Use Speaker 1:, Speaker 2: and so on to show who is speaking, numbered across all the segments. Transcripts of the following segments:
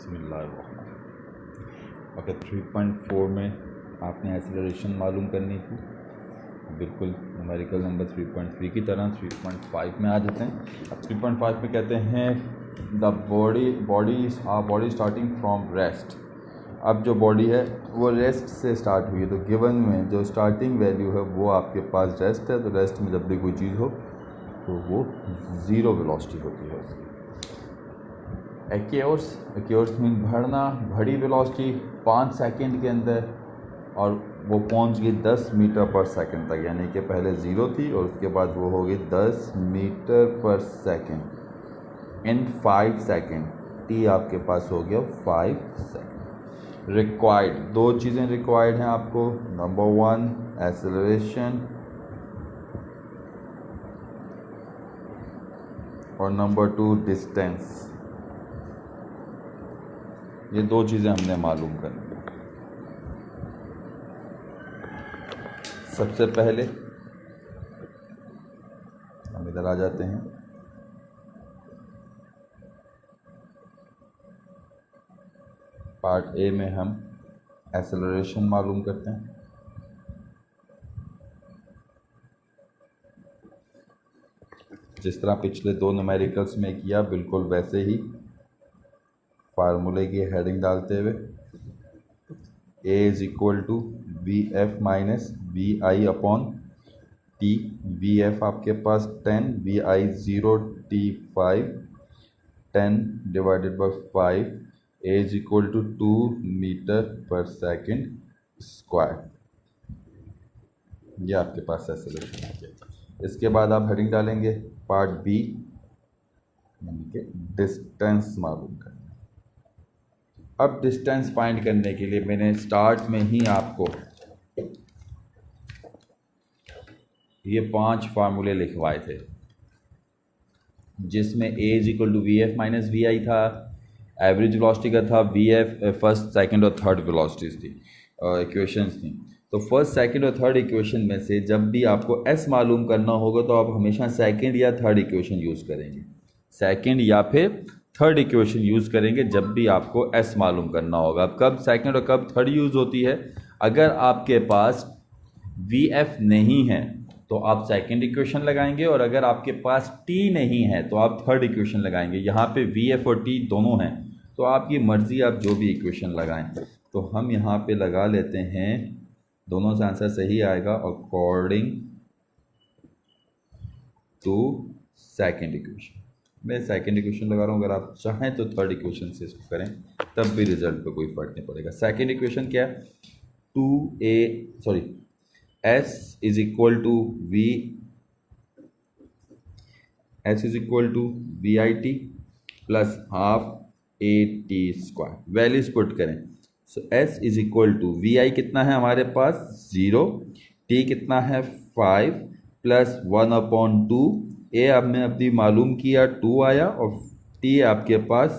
Speaker 1: बिस्मिल्लाहिर्रहमानिर्रहीम। ओके, 3.4 में आपने एक्सेलरेशन मालूम करनी थी। बिल्कुल न्यूमेरिकल नंबर 3.3 की तरह 3.5 में आ जाते हैं। अब 3.5 में कहते हैं the body starting from rest. अब जो बॉडी है वो रेस्ट से स्टार्ट हुई है, तो गिवन में जो स्टार्टिंग वैल्यू है वो आपके पास रेस्ट है। तो रेस्ट में जब भी कोई चीज़ हो तो वो ज़ीरो वेलोसिटी होती है उसकी। एक्योर्स मीन बढ़ना, बढ़ी वेलोसिटी 5 सेकंड के अंदर, और वो पहुंच गई 10 मीटर पर सेकंड तक, यानी कि पहले ज़ीरो थी और उसके बाद वो हो गई 10 मीटर पर सेकंड इन 5 सेकंड। टी आपके पास हो गया 5 सेकंड। रिक्वायर्ड, दो चीज़ें रिक्वायर्ड हैं आपको। नंबर 1 एक्सेलरेशन और नंबर 2 डिस्टेंस। ये दो चीज़ें हमने मालूम करनी है। सबसे पहले हम इधर आ जाते हैं। पार्ट ए में हम एक्सेलरेशन मालूम करते हैं। जिस तरह पिछले दो न्यूमेरिकल्स में किया, बिल्कुल वैसे ही फार्मूले की हेडिंग डालते हुए A is equal to V F minus V I upon T. V F आपके पास 10, V I 0, T 5, 10 divided by 5, A is equal to 2 metre पर सेकंड स्क्वायर। ये आपके पास एक्सेलरेशन आ गया। इसके बाद आप हेडिंग डालेंगे पार्ट बी, यानी कि डिस्टेंस मालूम करना। अब डिस्टेंस फाइंड करने के लिए मैंने स्टार्ट में ही आपको ये 5 फार्मूले लिखवाए थे, जिसमें A is equal to V F minus V I था, एवरेज वेलोसिटी का था, वी एफ फर्स्ट सेकंड और थर्ड वेलोसिटीज़ थी, इक्वेशंस थी। तो फर्स्ट सेकंड और थर्ड इक्वेशन में से जब भी आपको S मालूम करना होगा तो आप हमेशा सेकंड या थर्ड इक्वेशन यूज़ करेंगे। सेकंड या फिर थर्ड इक्वेशन यूज़ करेंगे जब भी आपको S मालूम करना होगा। अब कब सेकंड और कब थर्ड यूज़ होती है? अगर आपके पास वी एफ नहीं है तो आप सेकंड इक्वेशन लगाएंगे, और अगर आपके पास टी नहीं है तो आप थर्ड इक्वेशन लगाएंगे। यहाँ पे वी एफ और टी दोनों हैं, तो आपकी मर्ज़ी, आप जो भी इक्वेशन लगाएं। तो हम यहाँ पे लगा लेते हैं, दोनों से आंसर सही आएगा, अकॉर्डिंग टू सेकंड इक्वेशन। मैं सेकंड इक्वेशन लगा रहा हूँ, अगर आप चाहें तो थर्ड इक्वेशन से इसको करें, तब भी रिजल्ट पे कोई फ़र्क नहीं पड़ेगा। सेकंड इक्वेशन क्या है? S is equal to V I T plus half A T square. Values put करें। So S is equal to V I कितना है हमारे पास 0, टी कितना है 5 प्लस 1/2। ए आपने अपनी मालूम किया 2 आया, और टी आपके पास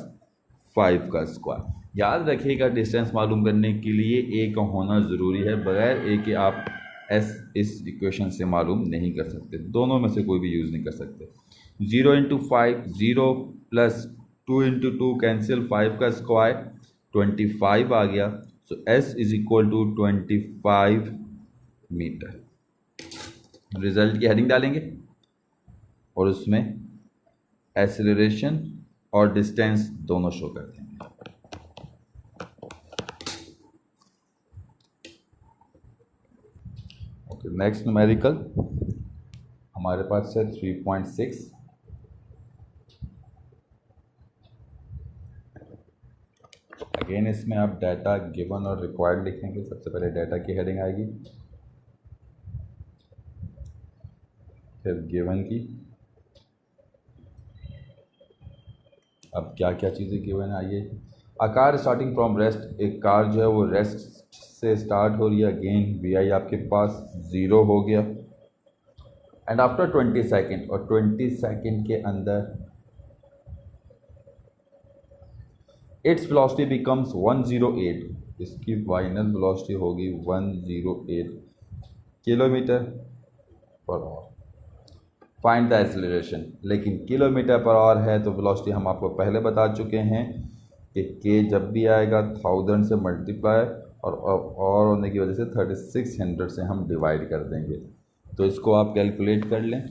Speaker 1: 5 का स्क्वायर। याद रखिएगा, डिस्टेंस मालूम करने के लिए ए का होना ज़रूरी है। बगैर ए के आप एस इस इक्वेशन से मालूम नहीं कर सकते, दोनों में से कोई भी यूज़ नहीं कर सकते। 0 इंटू 5 0 प्लस 2 इंटू 2 कैंसिल, 5 का स्क्वायर 25 आ गया। So S is equal to 25 metre. Result की हेडिंग डालेंगे और उसमें एक्सेलरेशन और डिस्टेंस दोनों शो करते हैं। ओके, नेक्स्ट न्यूमेरिकल हमारे पास है 3.6। अगेन इसमें आप डाटा गिवन और रिक्वायर्ड लिखेंगे। सबसे पहले डाटा की हेडिंग आएगी, फिर गिवन की। अब क्या क्या चीज़ें गिवन आइए। A car starting from rest, एक कार जो है वो रेस्ट से स्टार्ट हो रही है। अगेन वी आई आपके पास 0 हो गया, एंड आफ्टर 20 सेकेंड, और 20 सेकेंड के अंदर इट्स वेलोसिटी बिकम्स 108। इसकी फाइनल वेलोसिटी होगी 108 kilometre per hour. Find the acceleration. लेकिन किलोमीटर पर आवर है तो वेलोसिटी हम आपको पहले बता चुके हैं कि के जब भी आएगा 1000 से मल्टीप्लाई और होने की वजह से 3600 से हम डिवाइड कर देंगे। तो इसको आप कैलकुलेट कर लें,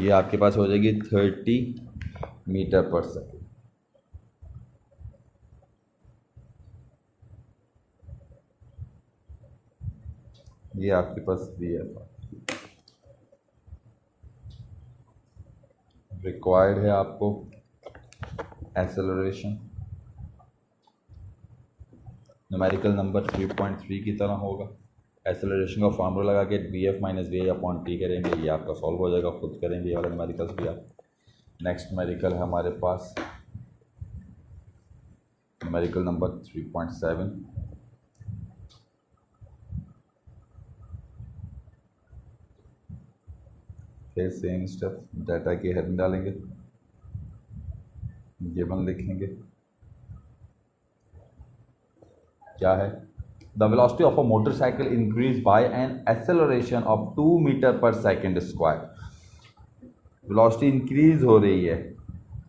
Speaker 1: ये आपके पास हो जाएगी 30 मीटर पर सेकेंड। ये आपके पास वी एफ रिक्वायर्ड है आपको एक्सेलरेशन। न्यूमेरिकल नंबर 3.3 की तरह होगा। एक्सेलरेशन का फार्मूला लगा के V F minus V upon T करेंगे, ये आपका सॉल्व हो जाएगा, खुद करेंगे ये वाला न्यूमेरिकल्स भी आप। नेक्स्ट न्यूमेरिकल है हमारे पास न्यूमेरिकल नंबर 3.7। फिर सेम स्टेप, डाटा की हेडिंग डालेंगे, गिवन लिखेंगे, क्या है, the velocity of a motorcycle increase by an acceleration of 2 metre पर सेकेंड स्क्वायर। वेलोसिटी इंक्रीज हो रही है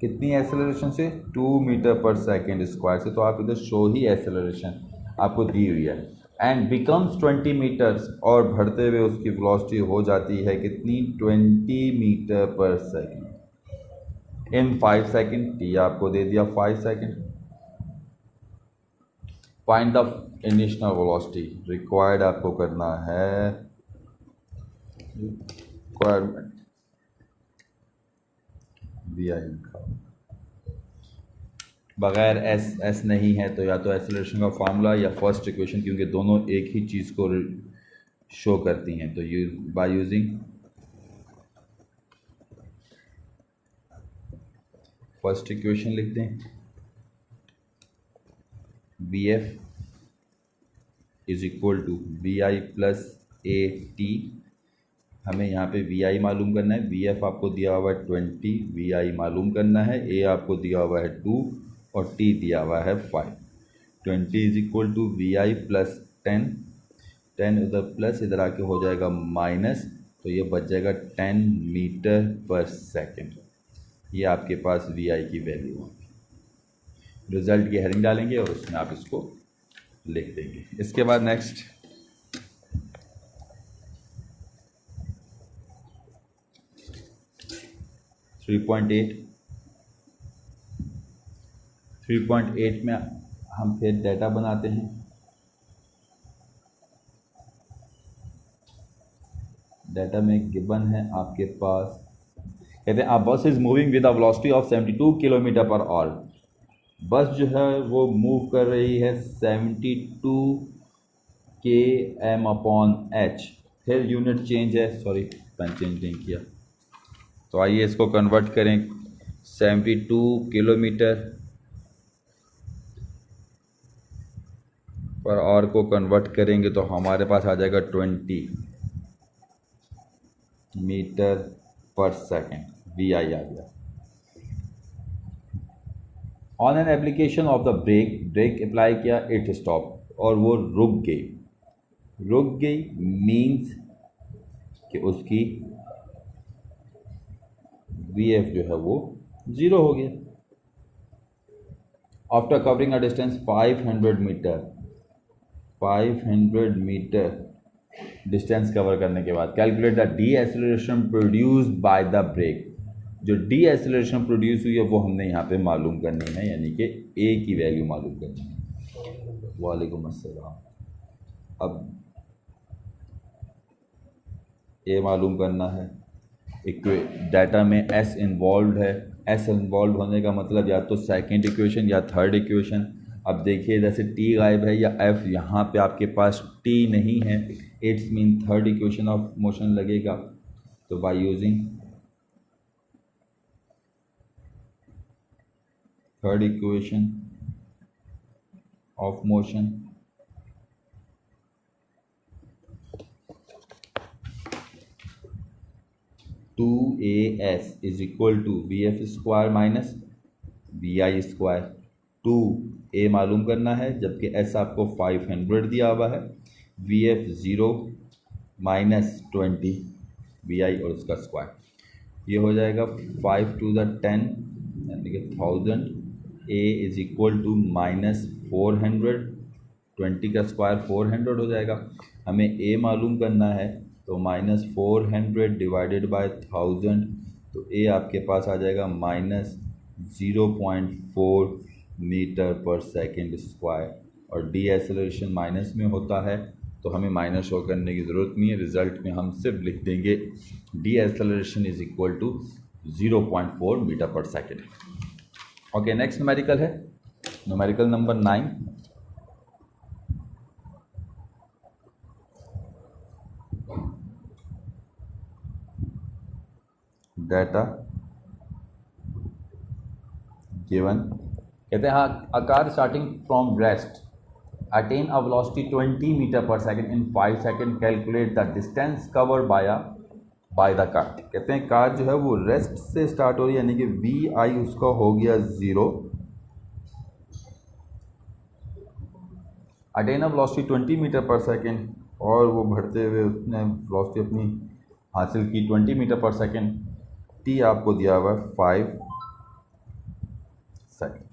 Speaker 1: कितनी एक्सेलरेशन से, 2 मीटर पर सेकेंड स्क्वायर से। तो आप इधर शो ही एक्सेलरेशन आपको दी हुई है, एंड बिकम्स 20 मीटर्स, और बढ़ते हुए उसकी वेलोसिटी हो जाती है कितनी, 20 मीटर पर सेकेंड इन 5 सेकेंड। टी आपको दे दिया 5 second. Find the initial velocity, required आपको करना है, रिक्वायरमेंट वी आई लिखा, बगैर एस नहीं है तो या तो एक्सेलरेशन का फार्मूला या फर्स्ट इक्वेशन, क्योंकि दोनों एक ही चीज़ को शो करती हैं। तो बाय यूजिंग फर्स्ट इक्वेशन लिखते हैं, V F is equal to V I plus A T. हमें यहाँ पे वी आई मालूम करना है, वी एफ आपको दिया हुआ है 20, वी आई मालूम करना है, ए आपको दिया हुआ है 2 और टी दिया हुआ है 5। 20 is equal to V I plus 10, 10 उधर प्लस इधर आके हो जाएगा माइनस, तो ये बच जाएगा 10 मीटर पर सेकेंड। ये आपके पास वी आई की वैल्यू है। रिजल्ट की हेडिंग डालेंगे और उसमें आप इसको लिख देंगे। इसके बाद नेक्स्ट 3.8 में हम फिर डाटा बनाते हैं। डाटा में गिवन है आपके पास, कहते हैं आ बस is moving with a velocity of 72 kilometre per hour. बस जो है वो मूव कर रही है 72 km/h। फिर यूनिट चेंज है, सॉरी पेन चेंज नहीं किया, तो आइए इसको कन्वर्ट करें 72 किलोमीटर पर आवर को कन्वर्ट करेंगे तो हमारे पास आ जाएगा 20 मीटर पर सेकेंड, वी आई आ गया। On an application of the brake, brake apply किया, इट स्टॉप, और वो रुक गई मीन्स कि उसकी वी एफ जो है वो 0 हो गया। After covering a distance 500 metre distance cover करने के बाद, calculate the deceleration produced by the brake. जो डी एक्सेलरेशन प्रोड्यूस हुई है वो हमने यहाँ पे मालूम करनी है, यानी कि ए की वैल्यू मालूम करनी है। वालेकुम अस्सलाम। अब ए मालूम करना है, डाटा में एस इन्वॉल्व है, एस इन्वॉल्व होने का मतलब या तो सेकंड इक्वेशन या थर्ड इक्वेशन। अब देखिए जैसे टी गायब है या एफ, यहाँ पे आपके पास टी नहीं है, it's mean third equation of motion लगेगा। तो by using third equation of motion, two A S is equal to V F square minus V I square. 2 A मालूम करना है जबकि एस आपको 500 दिया हुआ है, वी एफ 0 माइनस 20 वी आई और उसका स्क्वायर, ये हो जाएगा 5 to the 10 यानी कि 1000 ए इज इक्वल टू -400, 20 का स्क्वायर 400 हो जाएगा। हमें ए मालूम करना है तो -400 डिवाइडेड बाय 1000, तो ए आपके पास आ जाएगा -0.4 मीटर पर सेकेंड स्क्वायर, और डी एसेलरेशन माइनस में होता है तो हमें माइनस शो करने की ज़रूरत नहीं है। रिजल्ट में हम सिर्फ लिख देंगे deceleration is equal to 0.4 metre पर सेकेंड। ओके, नेक्स्ट न्यूमेरिकल है न्यूमेरिकल नंबर 9। डाटा गिवन, कहते हैं a car starting from rest attain a velocity 20 metre पर second in 5 second, calculate the distance covered by the car. कहते हैं car जो है वो रेस्ट से स्टार्ट हो रही है, यानी कि VI उसका हो गया 0, अटेन अ वेलोसिटी 20 मीटर पर सेकेंड, और वो बढ़ते हुए उसने वेलोसिटी अपनी हासिल की 20 मीटर पर सेकेंड। टी आपको दिया हुआ है 5 सेकेंड,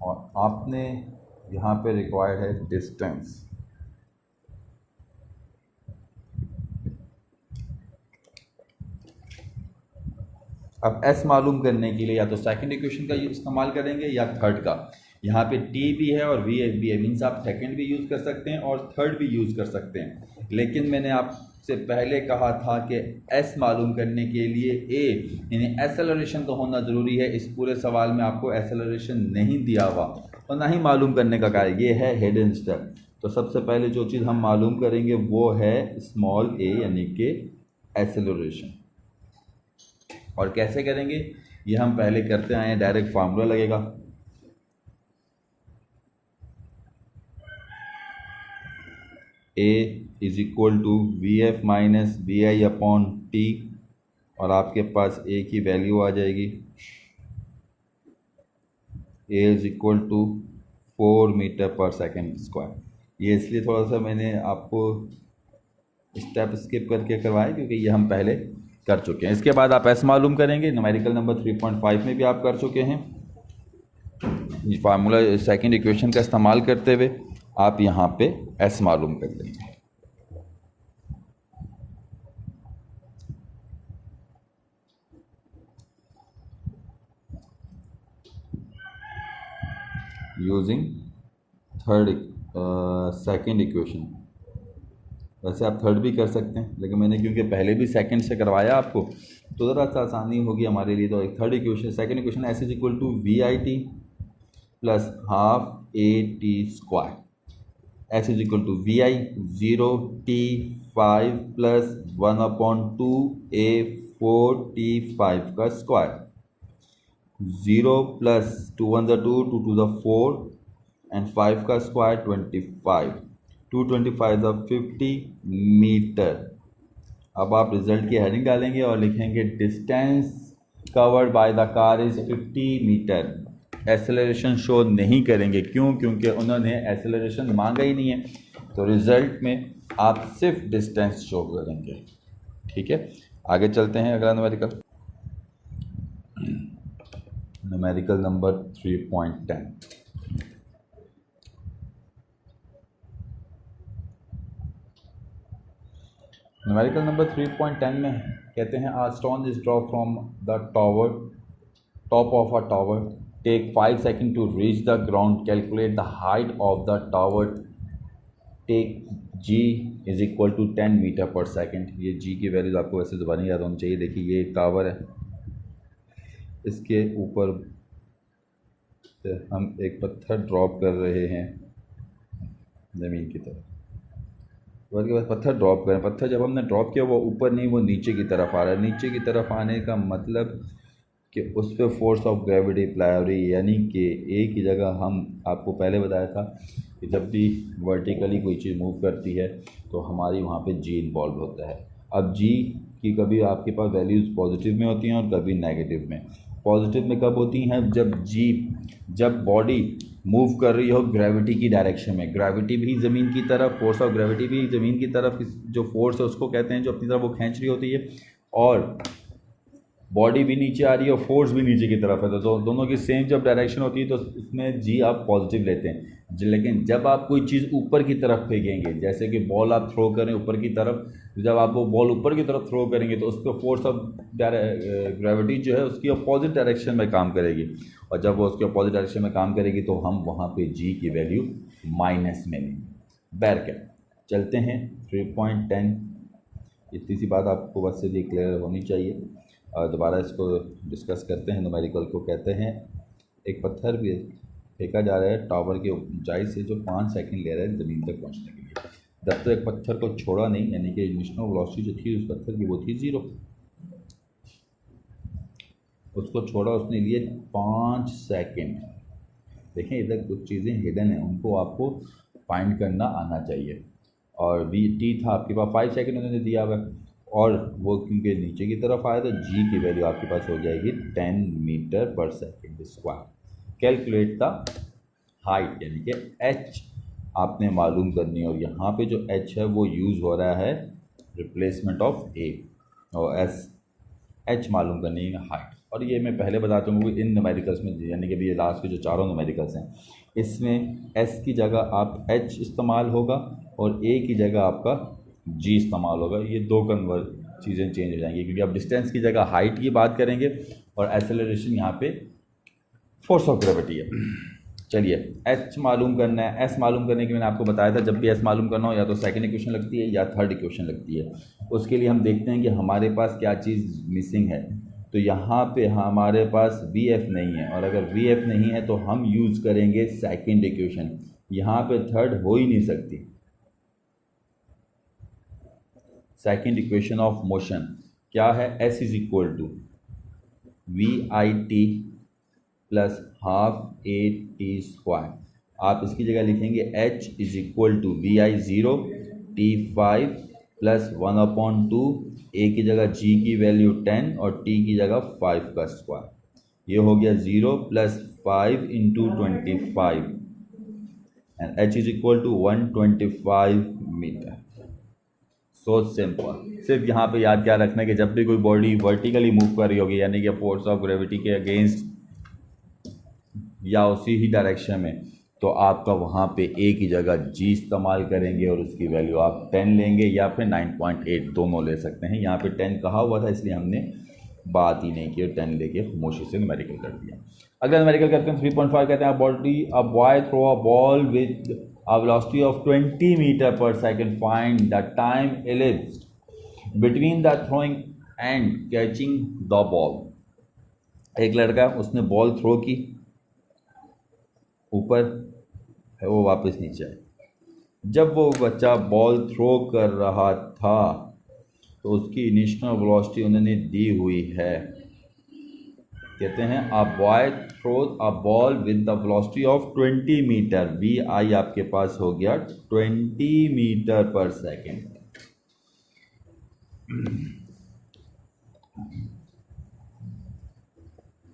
Speaker 1: और आपने यहाँ पे रिक्वायर्ड है डिस्टेंस। अब एस मालूम करने के लिए या तो सेकंड इक्वेशन का इस्तेमाल करेंगे या थर्ड का। यहाँ पे टी भी है और वी भी है, मीन्स आप सेकंड भी यूज़ कर सकते हैं और थर्ड भी यूज़ कर सकते हैं। लेकिन मैंने आपसे पहले कहा था कि एस मालूम करने के लिए ए यानी एसेलरेशन का होना ज़रूरी है। इस पूरे सवाल में आपको एसेलरेशन नहीं दिया हुआ और ना ही मालूम करने का कार्य, ये है हिडन स्टेप। तो सबसे पहले जो चीज़ हम मालूम करेंगे वो है स्मॉल ए यानी कि एसेलरेशन। और कैसे करेंगे ये हम पहले करते आए हैं, डायरेक्ट फार्मूला लगेगा। A is equal to V F minus V I upon T, और आपके पास ए की वैल्यू आ जाएगी A is equal to 4 metre पर सेकेंड स्क्वायर। ये इसलिए थोड़ा सा मैंने आपको स्टेप स्किप करके करवाया क्योंकि ये हम पहले कर चुके हैं। इसके बाद आप एस मालूम करेंगे, न्यूमेरिकल नंबर 3.5 में भी आप कर चुके हैं। फार्मूला सेकंड इक्वेशन का इस्तेमाल करते हुए आप यहाँ पे एस मालूम कर लेंगे। यूजिंग सेकंड इक्वेशन, वैसे आप थर्ड भी कर सकते हैं लेकिन मैंने क्योंकि पहले भी सेकंड से करवाया आपको तो ज़रा सा आसानी होगी हमारे लिए। तो एक third equation second equation S is equal to V I T plus half A T square, S is equal to V I 0 T 5 plus 1/2 A 4 T 5 का स्क्वायर, 0 प्लस 2 1 2 2 2 4 एंड 5 का स्क्वायर 25, 225 50 मीटर। अब आप result की heading डालेंगे और लिखेंगे distance covered by the car is 50 metre. Acceleration show नहीं करेंगे, क्यों? क्योंकि उन्होंने एसेलरेशन मांगा ही नहीं है, तो रिजल्ट में आप सिर्फ डिस्टेंस शो करेंगे। ठीक है, आगे चलते हैं अगला numerical, numerical number 3.10। Numerical number 3.10 में कहते हैं a stone is drop from the tower, top of a tower, take 5 second to reach the ground, calculate the height of the tower, take G is equal to 10 metre पर second. ये G की values आपको वैसे ज़बानी याद होनी चाहिए। देखिए ये एक टावर है, इसके ऊपर हम एक पत्थर ड्रॉप कर रहे हैं ज़मीन की तरफ। उसके बाद पत्थर ड्रॉप करें, पत्थर जब हमने ड्रॉप किया वो ऊपर नहीं, वो नीचे की तरफ आ रहा है। नीचे की तरफ आने का मतलब कि उस पर फोर्स ऑफ ग्रेविटी अप्लाई हो रही है, यानी कि एक ही जगह हम आपको पहले बताया था कि जब भी वर्टिकली कोई चीज़ मूव करती है तो हमारी वहाँ पे जी इन्वॉल्व होता है। अब जी की कभी आपके पास वैल्यूज़ पॉजिटिव में होती हैं और कभी नेगेटिव में। पॉजिटिव में कब होती हैं? जब बॉडी मूव कर रही हो ग्रेविटी की डायरेक्शन में, ग्रेविटी भी ज़मीन की तरफ, फोर्स ऑफ ग्रेविटी भी ज़मीन की तरफ, जो फोर्स है उसको कहते हैं जो अपनी तरफ वो खींच रही होती है, और बॉडी भी नीचे आ रही है और फोर्स भी नीचे की तरफ है, तो दोनों की सेम जब डायरेक्शन होती है तो इसमें जी आप पॉजिटिव लेते हैं। लेकिन जब आप कोई चीज़ ऊपर की तरफ फेंकेंगे, जैसे कि बॉल आप थ्रो करें ऊपर की तरफ, जब आप वो बॉल ऊपर की तरफ थ्रो करेंगे तो उस पर फोर्स ऑफ ग्रेविटी जो है उसकी अपोजिट डायरेक्शन में काम करेगी, और जब वो उसके अपोजिट डायरेक्शन में काम करेगी तो हम वहाँ पे जी की वैल्यू माइनस में लेंगे। बैर क्या, चलते हैं 3.10। इतनी सी बात आपको बस से ये क्लियर होनी चाहिए। और दोबारा इसको डिस्कस करते हैं। न्यूमेरिकल को कहते हैं एक पत्थर भी फेंका जा रहा है टावर की ऊंचाई से जो 5 सेकंड ले रहा है ज़मीन तक पहुंचने के लिए। जब तक एक पत्थर को छोड़ा नहीं, यानी कि इनिशियल वेलोसिटी जो थी उस पत्थर की वो थी 0। उसको छोड़ा उसने लिए 5 सेकंड। देखें इधर कुछ चीज़ें हिडन हैं, उनको आपको फाइंड करना आना चाहिए। और वी टी था आपके पास 5 सेकंड उन्होंने दिया हुआ, और वो क्योंकि नीचे की तरफ आया तो जी की वैल्यू आपके पास हो जाएगी 10 मीटर पर second square. Calculate the height, यानी कि एच आपने मालूम करनी है, और यहाँ पे जो एच है वो यूज़ हो रहा है रिप्लेसमेंट ऑफ ए, और एस एच मालूम करनी है हाइट। और ये मैं पहले बताता हूँ इन न्यूमेरिकल्स में, यानी कि अभी ये लास्ट के जो चारों न्यूमेरिकल्स हैं इसमें एस की जगह आप एच इस्तेमाल होगा और ए की जगह आपका जी इस्तेमाल होगा। ये दो कन्वर्ट चीज़ें चेंज हो जाएंगी, क्योंकि आप डिस्टेंस की जगह हाइट की बात करेंगे और एक्सेलरेशन यहाँ पे फोर्स ऑफ ग्रेविटी है। चलिए एच मालूम करना है। एस मालूम करने के मैंने आपको बताया था जब भी एस मालूम करना हो या तो सेकंड इक्वेशन लगती है या थर्ड इक्वेशन लगती है। उसके लिए हम देखते हैं कि हमारे पास क्या चीज़ मिसिंग है। तो यहाँ पे हमारे पास वी एफ नहीं है, और अगर वी एफ नहीं है तो हम यूज़ करेंगे सेकंड इक्वेशन। यहाँ पे थर्ड हो ही नहीं सकती। सेकंड इक्वेशन ऑफ मोशन क्या है, S is equal to V I T plus half A T square. आप इसकी जगह लिखेंगे H is equal to V I 0 T 5 plus 1/2, A की जगह जी की वैल्यू 10 और टी की जगह 5 का स्क्वायर। ये हो गया 0 plus 5 into 25 and H is equal to 125 metre. So simple. सिर्फ यहाँ पे याद क्या रखना है कि जब भी कोई बॉडी वर्टिकली मूव कर रही होगी, यानी कि फोर्स ऑफ ग्रेविटी के अगेंस्ट या उसी ही डायरेक्शन में, तो आपका वहाँ पे ए की जगह जी इस्तेमाल करेंगे और उसकी वैल्यू आप 10 लेंगे या फिर 9.8 दोनों ले सकते हैं। यहाँ पे 10 कहा हुआ था इसलिए हमने बात ही नहीं की और 10 लेके खामोशी से न्यूमेरिकल कर दिया। अगला न्यूमेरिकल करते हैं 3.5। कहते हैं a boy throw a ball with a velocity of 20 meter per second. Find the time elapsed between the throwing and catching the ball. एक लड़का उसने बॉल थ्रो की ऊपर, वो वापस नीचे आया। जब वो बच्चा बॉल थ्रो कर रहा था तो उसकी इनिशियल वेलोसिटी उन्होंने दी हुई है। कहते हैं a boy throws a ball with the velocity of 20 metre. V I आपके पास हो गया 20 मीटर पर सेकेंड।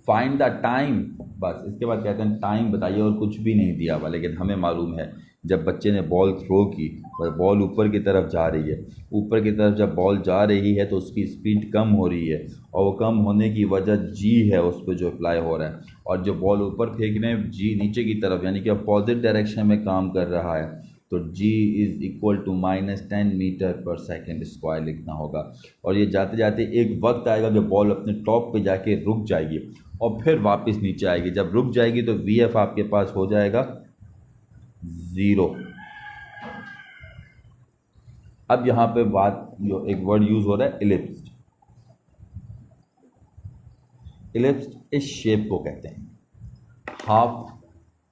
Speaker 1: फाइंड द टाइम, बस इसके बाद कहते हैं टाइम बताइए, और कुछ भी नहीं दिया हुआ, लेकिन हमें मालूम है जब बच्चे ने बॉल थ्रो की और बॉल ऊपर की तरफ जा रही है, ऊपर की तरफ जब बॉल जा रही है तो उसकी स्पीड कम हो रही है, और वो कम होने की वजह जी है उस पर जो अप्लाई हो रहा है, और जो बॉल ऊपर फेंकने जी नीचे की तरफ यानी कि अपोजिट डायरेक्शन में काम कर रहा है, तो जी इज़ इक्वल टू -10 मीटर पर सेकेंड स्क्वायर लिखना होगा। और ये जाते जाते एक वक्त आएगा जब बॉल अपने टॉप पे जाके रुक जाएगी और फिर वापस नीचे आएगी। जब रुक जाएगी तो वी एफ आपके पास हो जाएगा 0। अब यहाँ पे बात जो एक वर्ड यूज हो रहा है इलिप्स्ड। इलिप्स्ड इस शेप को कहते हैं हाफ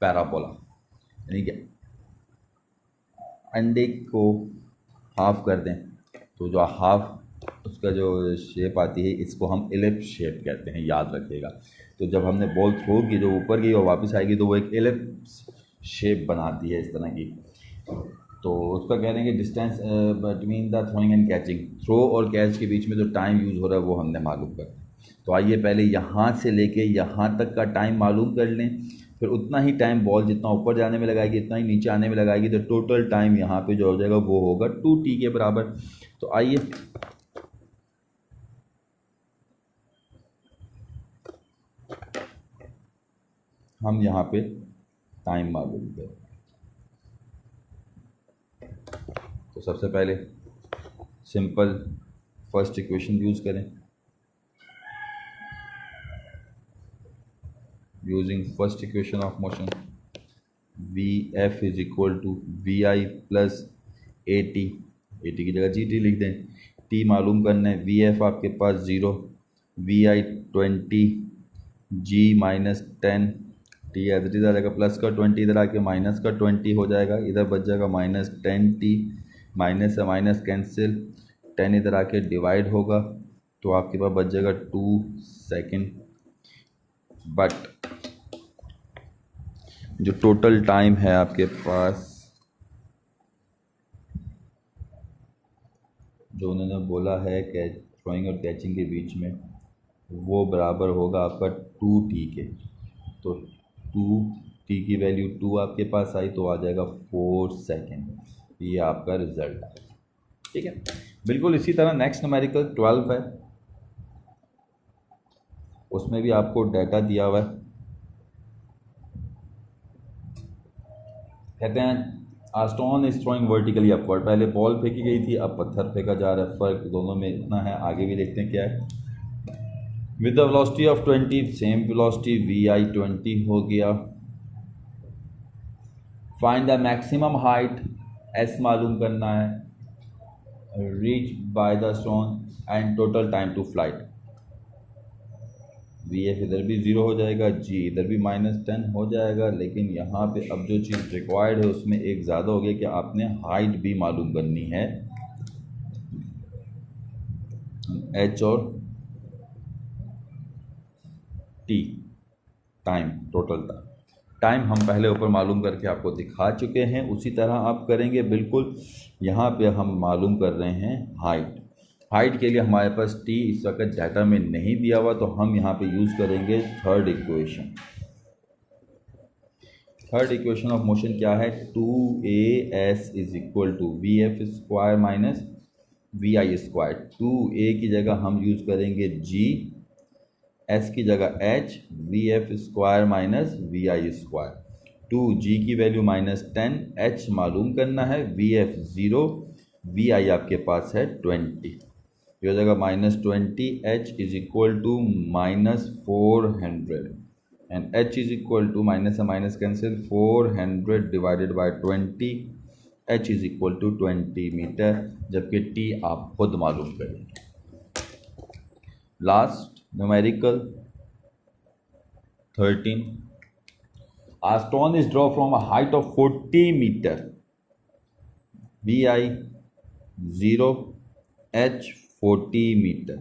Speaker 1: पैराबोला, यानी कि अंडे को हाफ कर दें तो जो हाफ उसका जो शेप आती है इसको हम इलिप्स शेप कहते हैं, याद रखिएगा। तो जब हमने बॉल थ्रो की जो ऊपर गई और वापस आएगी तो वो एक इलिप्स शेप बनाती है इस तरह की। तो उसका कह रहे हैं कि distance between the throwing and catching, throw और कैच के बीच में जो टाइम यूज़ हो रहा है वो हमने मालूम करना है। तो आइए पहले यहाँ से लेके यहाँ तक का टाइम मालूम कर लें, फिर उतना ही टाइम बॉल जितना ऊपर जाने में लगाएगी इतना ही नीचे आने में लगाएगी, तो टोटल टाइम यहाँ पे जो हो जाएगा वो होगा 2t के बराबर। तो आइए हम यहाँ पे टाइम मालूम करें। तो सबसे पहले सिंपल फर्स्ट इक्वेशन यूज़ करें। Using first equation of motion, V F is equal to V I plus A T की जगह जी टी लिख दें। टी मालूम करना है, वी एफ आपके पास 0, V I 20, G -10, T as it is आ जाएगा प्लस का 20, इधर आके माइनस का 20 हो जाएगा, इधर बच जाएगा -10t, माइनस से माइनस कैंसिल, 10 इधर आके डिवाइड होगा तो आपके पास बच जाएगा 2 सेकेंड। बट जो टोटल टाइम है आपके पास, जो उन्होंने बोला है कैच थ्रोइंग और कैचिंग के बीच में, वो बराबर होगा आपका 2t के। तो 2t की वैल्यू 2 आपके पास आई तो आ जाएगा 4 सेकेंड। ये आपका रिजल्ट है, ठीक है। बिल्कुल इसी तरह नेक्स्ट न्यूमेरिकल 12 है, उसमें भी आपको डाटा दिया हुआ है। कहते हैं A stone is throwing vertically upward, पहले बॉल फेंकी गई थी, अब पत्थर फेंका जा रहा है। फ़र्क दोनों में इतना है, आगे भी देखते हैं क्या है। With the velocity of 20, same velocity V I 20 हो गया। Find the maximum height, S मालूम करना है, reach by the stone and total time to flight. V F इधर भी 0 हो जाएगा, जी इधर भी -10 हो जाएगा, लेकिन यहाँ पे अब जो चीज़ रिक्वायर्ड है उसमें एक ज़्यादा हो गया कि आपने हाइट भी मालूम करनी है, एच और टी, टाइम, टोटल टाइम हम पहले ऊपर मालूम करके आपको दिखा चुके हैं। उसी तरह आप करेंगे बिल्कुल। यहाँ पे हम मालूम कर रहे हैं हाइट। हाइट के लिए हमारे पास टी इस वक्त डाटा में नहीं दिया हुआ, तो हम यहाँ पे यूज़ करेंगे third equation. Third equation of motion क्या है, 2as is equal to V F square minus V I square. 2a की जगह हम यूज़ करेंगे g, s की जगह h, V F square minus V I square. 2g की वैल्यू -10, h मालूम करना है, वी एफ 0, वी आई आपके पास है 20, हो जाएगा -20, h is equal to -400 and h is equal to minus से minus cancel, 400 divided by 20, h is equal to 20 metre, जबकि t आप खुद मालूम करेंगे। Last numerical 13, a stone is drawn from a height of 40 meter, vi 0, h 40 meter।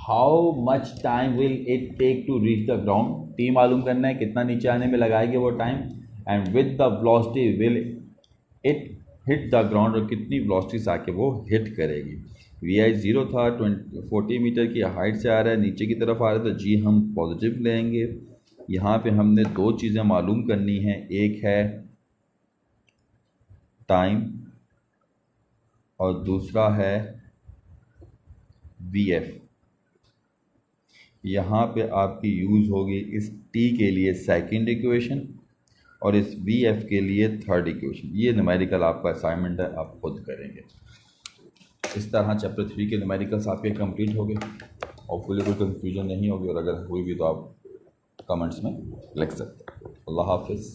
Speaker 1: How much time will it take to reach the ground, T मालूम करना है कितना नीचे आने में लगाएंगे वो time, and with the velocity will it hit the ground, और कितनी वेलोसिटी से आके वो हिट करेगी। वी आई 0 था, 40 मीटर की हाइट से आ रहा है, नीचे की तरफ आ रहा है, तो जी हम पॉजिटिव लेंगे। यहाँ पे हमने दो चीज़ें मालूम करनी है, एक है टाइम और दूसरा है वी एफ। यहाँ पे आपकी यूज़ होगी इस टी के लिए सेकंड इक्वेशन और इस वी एफ के लिए थर्ड इक्वेशन। ये न्यूमेरिकल आपका असाइनमेंट है, आप खुद करेंगे। इस तरह चैप्टर 3 के न्यूमेरिकल्स आपके कंप्लीट हो गए। होपफुली कोई कन्फ्यूजन नहीं होगी, और अगर हुई भी तो आप कमेंट्स में लिख सकते हैं। अल्लाह हाफिज़।